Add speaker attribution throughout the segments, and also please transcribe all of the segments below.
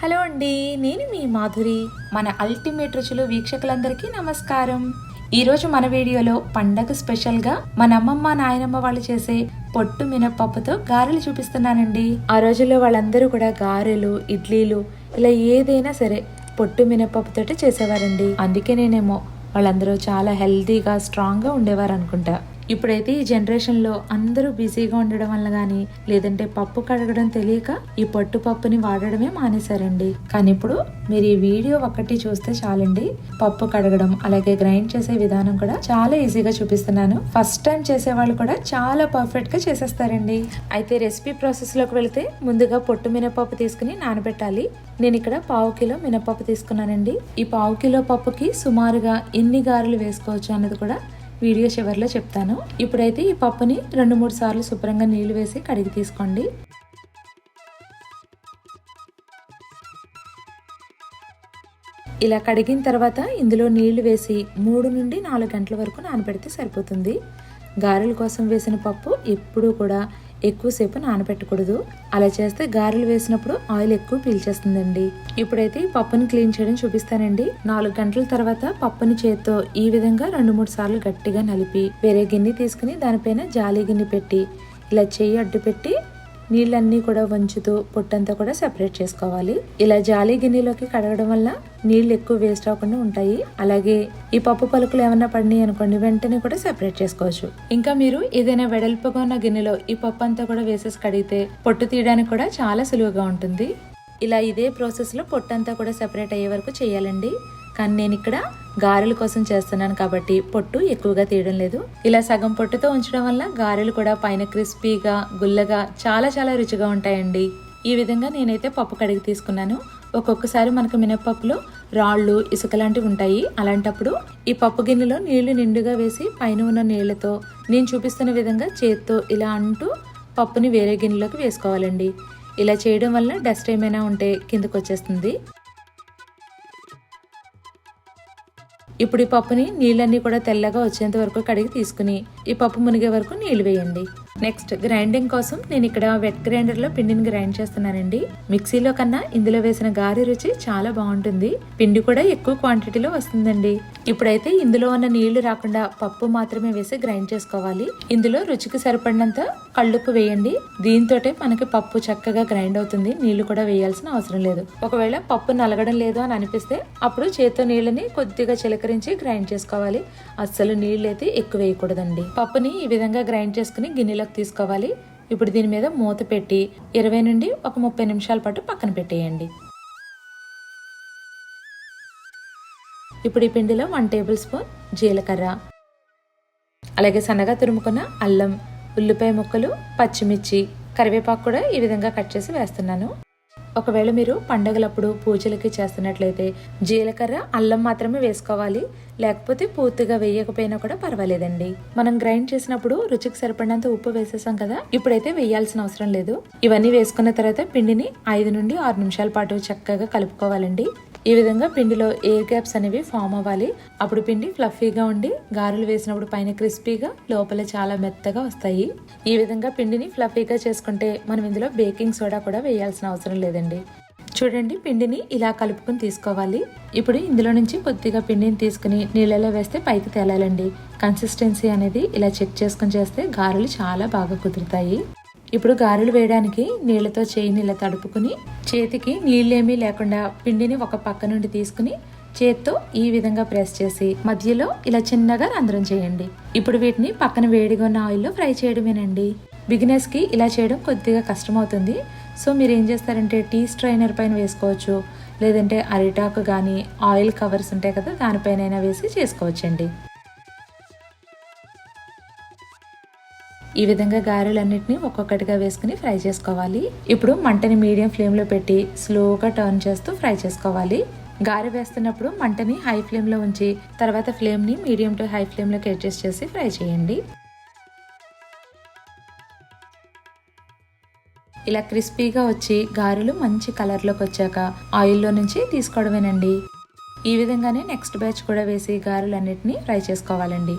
Speaker 1: Hello అండి, నేను మీ మాధురి. మన అల్టిమేట్ రుచులు వీక్షకులందరికీ నమస్కారం. ఈరోజు మన వీడియోలో పండగ స్పెషల్గా మన అమ్మమ్మ నాయనమ్మ వాళ్ళు చేసే పొట్టు మినపప్పుతో గారెలు చూపిస్తున్నానండి. ఆ రోజుల్లో వాళ్ళందరూ కూడా గారెలు, ఇడ్లీలు ఇలా ఏదైనా సరే పొట్టు మినపప్పుతోటి చేసేవారండి. అందుకే నేనేమో వాళ్ళందరూ చాలా హెల్తీగా స్ట్రాంగ్గా ఉండేవారు అనుకుంటా. ఇప్పుడైతే ఈ జనరేషన్లో అందరూ బిజీగా ఉండడం వల్ల కానీ లేదంటే పప్పు కడగడం తెలియక ఈ పొట్టు పప్పుని వాడడమే మానేశారండి. కానీ ఇప్పుడు మీరు ఈ వీడియో ఒక్కటి చూస్తే చాలండి, పప్పు కడగడం అలాగే గ్రైండ్ చేసే విధానం కూడా చాలా ఈజీగా చూపిస్తున్నాను. ఫస్ట్ టైం చేసే వాళ్ళు కూడా చాలా పర్ఫెక్ట్ గా చేసేస్తారండి. అయితే రెసిపీ ప్రాసెస్ లోకి వెళితే ముందుగా పొట్టు మినపప్పు తీసుకుని నానబెట్టాలి. నేను ఇక్కడ 1/2 కిలో మినపప్పు తీసుకున్నానండి. ఈ 1/2 కిలో పప్పుకి సుమారుగా ఎన్ని గారెలు వేసుకోవచ్చు అన్నది కూడా వీడియో చివరిలో చెప్తాను. ఇప్పుడైతే ఈ పప్పుని 2-3 సార్లు శుభ్రంగా నీళ్లు వేసి కడిగి తీసుకోండి. ఇలా కడిగిన తర్వాత ఇందులో నీళ్లు వేసి 3 నుండి 4 గంటల వరకు నానబెడితే సరిపోతుంది. గారెల కోసం వేసిన పప్పు ఎప్పుడూ కూడా ఎక్కువసేపు నానబెట్టకూడదు. అలా చేస్తే గారెలు వేసినప్పుడు ఆయిల్ ఎక్కువ పీల్చేస్తుందండి. ఇప్పుడైతే ఈ పప్పుని క్లీన్ చేయడం చూపిస్తానండి. 4 గంటల తర్వాత పప్పుని చేత్తో ఈ విధంగా 2-3 సార్లు గట్టిగా నలిపి వేరే గిన్నె తీసుకుని దానిపైన జాలి గిన్నె పెట్టి ఇలా చెయ్యి అడ్డు పెట్టి నీళ్ళన్నీ కూడా వంచుతూ పొట్టంతా కూడా సెపరేట్ చేసుకోవాలి. ఇలా జాలి గిన్నెలోకి కడగడం వల్ల నీళ్లు ఎక్కువ వేస్ట్ అవ్వకుండా ఉంటాయి. అలాగే ఈ పప్పు పలుకులు ఏమన్నా పడినాయి అనుకోండి, వెంటనే కూడా సెపరేట్ చేసుకోవచ్చు. ఇంకా మీరు ఏదైనా వెడల్పుగా ఉన్న గిన్నెలో ఈ పప్పు అంతా కూడా వేసేసి కడిగితే పొట్టు తీయడానికి కూడా చాలా సులువుగా ఉంటుంది. ఇలా ఇదే ప్రాసెస్ లో పొట్టంతా కూడా సెపరేట్ అయ్యే వరకు చేయాలండి. కానీ నేను ఇక్కడ గారెల కోసం చేస్తున్నాను కాబట్టి పొట్టు ఎక్కువగా తీయడం లేదు. ఇలా సగం పొట్టుతో ఉంచడం వల్ల గారెలు కూడా పైన క్రిస్పీగా గుల్లగా చాలా చాలా రుచిగా ఉంటాయండి. ఈ విధంగా నేనైతే పప్పు కడిగి తీసుకున్నాను. ఒక్కొక్కసారి మనకు మినపప్పులో రాళ్ళు, ఇసుక లాంటివి ఉంటాయి. అలాంటప్పుడు ఈ పప్పు గిన్నెలో నీళ్లు నిండుగా వేసి పైన ఉన్న నీళ్లతో నేను చూపిస్తున్న విధంగా చేత్తో ఇలా అంటూ పప్పుని వేరే గిన్నెలోకి వేసుకోవాలండి. ఇలా చేయడం వల్ల డస్ట్ ఏమైనా ఉంటే కిందకు వచ్చేస్తుంది. ఇప్పుడు ఈ పప్పుని నీళ్ళన్నీ కూడా తెల్లగా వచ్చేంత వరకు కడిగి తీసుకుని ఈ పప్పు మునిగే వరకు నీళ్లు వేయండి. నెక్స్ట్ గ్రైండింగ్ కోసం నేను ఇక్కడ వెట్ గ్రైండర్ లో పిండిని గ్రైండ్ చేస్తున్నానండి. మిక్సీలో కన్నా ఇందులో వేసిన గారె రుచి చాలా బాగుంటుంది. పిండి కూడా ఎక్కువ క్వాంటిటీలో వస్తుందండి. ఇప్పుడైతే ఇందులో ఉన్న నీళ్లు రాకుండా పప్పు మాత్రమే వేసి గ్రైండ్ చేసుకోవాలి. ఇందులో రుచికి సరిపడినంత కళ్ళుప్పు వేయండి. దీంతో మనకి పప్పు చక్కగా గ్రైండ్ అవుతుంది. నీళ్లు కూడా వేయాల్సిన అవసరం లేదు. ఒకవేళ పప్పు నలగడం లేదు అని అనిపిస్తే అప్పుడు చేత్తో నీళ్ళని కొద్దిగా చిలకరించి గ్రైండ్ చేసుకోవాలి. అస్సలు నీళ్ళు అయితే ఎక్కువ వేయకూడదండి. పప్పుని ఈ విధంగా గ్రైండ్ చేసుకుని గిన్నెలో తీసుకోవాలి. ఇప్పుడు దీని మీద మూత పెట్టి 20 నుండి 30 నిమిషాల పాటు పక్కన పెట్టేయండి. ఇప్పుడు ఈ పిండిలో 1 టేబుల్ స్పూన్ జీలకర్ర, అలాగే సన్నగా తురుముకున్న అల్లం, ఉల్లిపాయ ముక్కలు, పచ్చిమిర్చి, కరివేపాకు కూడా ఈ విధంగా కట్ చేసి వేస్తున్నాను. ఒకవేళ మీరు పండగలప్పుడు పూజలకి చేస్తున్నట్లయితే జీలకర్ర, అల్లం మాత్రమే వేసుకోవాలి. లేకపోతే పూర్తిగా వేయకపోయినా కూడా పర్వాలేదండి. మనం గ్రైండ్ చేసినప్పుడు రుచికి సరిపడినంత ఉప్పు వేసేసాం కదా, ఇప్పుడైతే వేయాల్సిన అవసరం లేదు. ఇవన్నీ వేసుకున్న తర్వాత పిండిని 5 నుండి 6 నిమిషాల పాటు చక్కగా కలుపుకోవాలండి. ఈ విధంగా పిండిలో ఎయిర్ గ్యాప్స్ అనేవి ఫామ్ అవ్వాలి. అప్పుడు పిండి ఫ్లఫీగా ఉండి గారెలు వేసినప్పుడు పైన క్రిస్పీగా లోపల చాలా మెత్తగా వస్తాయి. ఈ విధంగా పిండిని ఫ్లఫీగా చేసుకుంటే మనం ఇందులో బేకింగ్ సోడా కూడా వేయాల్సిన అవసరం లేదండి. చూడండి, పిండిని ఇలా కలుపుకుని తీసుకోవాలి. ఇప్పుడు ఇందులో నుంచి కొద్దిగా పిండిని తీసుకుని నీళ్ళలో వేస్తే పైకి తేలాలండి. కన్సిస్టెన్సీ అనేది ఇలా చెక్ చేసుకుని చేస్తే గారెలు చాలా బాగా కుదురుతాయి. ఇప్పుడు గారెలు వేయడానికి నీళ్లతో చేయిని ఇలా తడుపుకుని చేతికి నీళ్ళేమీ లేకుండా పిండిని ఒక పక్క నుండి తీసుకుని చేత్తో ఈ విధంగా ప్రెస్ చేసి మధ్యలో ఇలా చిన్నగా రంధ్రం చేయండి. ఇప్పుడు వీటిని పక్కన వేడిగా ఉన్న ఆయిల్లో ఫ్రై చేయడమేనండి. బిగినర్స్ కి ఇలా చేయడం కొద్దిగా కష్టమవుతుంది. సో మీరు ఏం చేస్తారంటే టీ స్ట్రైనర్ పైన వేసుకోవచ్చు, లేదంటే అరిటాకు కానీ ఆయిల్ కవర్స్ ఉంటాయి కదా, దానిపైన వేసి చేసుకోవచ్చండి. ఈ విధంగా గారెలన్నిటిని ఒక్కొక్కటిగా వేసుకుని ఫ్రై చేసుకోవాలి. ఇప్పుడు మంటని మీడియం ఫ్లేమ్లో పెట్టి స్లోగా టర్న్ చేస్తూ ఫ్రై చేసుకోవాలి. గారె వేస్తున్నప్పుడు మంటని హై ఫ్లేమ్లో ఉంచి తర్వాత ఫ్లేమ్ని మీడియం టు హై ఫ్లేమ్లోకి అడ్జస్ట్ చేసి ఫ్రై చేయండి. ఇలా క్రిస్పీగా వచ్చి గారెలు మంచి కలర్లోకి వచ్చాక ఆయిల్లో నుంచి తీసుకోవడమేనండి. ఈ విధంగానే నెక్స్ట్ బ్యాచ్ కూడా వేసి గారెలన్నిటిని ఫ్రై చేసుకోవాలండి.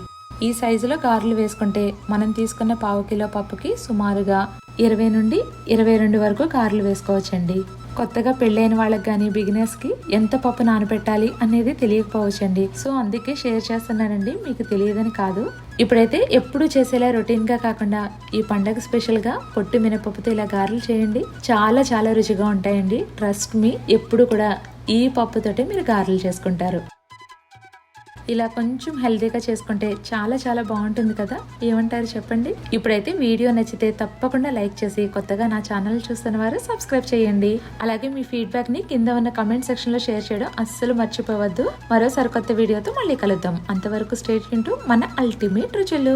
Speaker 1: ఈ సైజులో గారెలు వేసుకుంటే మనం తీసుకున్న 1/2 కిలో పప్పుకి సుమారుగా 20 నుండి 22 వరకు గారెలు వేసుకోవచ్చండి. కొత్తగా పెళ్ళైన వాళ్ళకి కానీ బిగినర్స్కి ఎంత పప్పు నానబెట్టాలి అనేది తెలియకపోవచ్చండి. సో అందుకే షేర్ చేస్తున్నానండి, మీకు తెలియదని కాదు. ఇప్పుడైతే ఎప్పుడు చేసేలా రొటీన్గా కాకుండా ఈ పండగ స్పెషల్గా పొట్టు మినపప్పుతో ఇలా గారెలు చేయండి. చాలా చాలా రుచిగా ఉంటాయండి. ట్రస్ట్ మీ, ఎప్పుడు కూడా ఈ పప్పుతోటే మీరు గారెలు చేసుకుంటారు. ఇలా కొంచెం హెల్తీగా చేసుకుంటే చాలా చాలా బాగుంటుంది కదా, ఏమంటారు చెప్పండి. ఇప్పుడైతే వీడియో నచ్చితే తప్పకుండా లైక్ చేసి కొత్తగా నా ఛానల్ చూస్తున్న వారు సబ్స్క్రైబ్ చేయండి. అలాగే మీ ఫీడ్బ్యాక్ ని కింద ఉన్న కమెంట్ సెక్షన్ లో షేర్ చేయడం అస్సలు మర్చిపోవద్దు. మరో సరికొత్త వీడియోతో మళ్ళీ కలుద్దాం. అంతవరకు స్టే ట్యూన్ టు మన అల్టిమేట్ రుచులు.